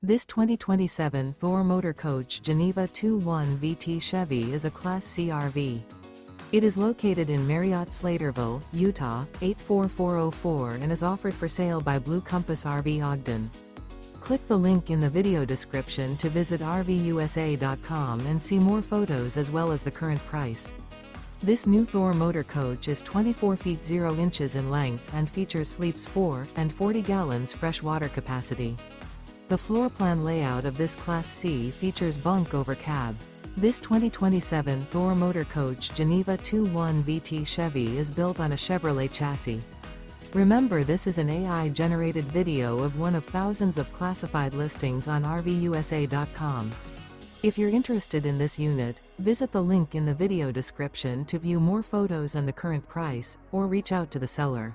This 2027 Thor Motor Coach Geneva 2.1 VT Chevy is a Class C RV. It is located in Marriott-Slaterville, Utah, 84404 and is offered for sale by Blue Compass RV Ogden. Click the link in the video description to visit RVUSA.com and see more photos as well as the current price. This new Thor Motor Coach is 24 feet 0 inches in length and features sleeps 4 and 40 gallons fresh water capacity. The floor plan layout of this Class C features Bunk Over Cab. This 2027 Thor Motor Coach Geneva 2.1 VT Chevy is built on a Chevrolet chassis. Remember, this is an AI-generated video of one of thousands of classified listings on RVUSA.com. If you're interested in this unit, visit the link in the video description to view more photos and the current price, or reach out to the seller.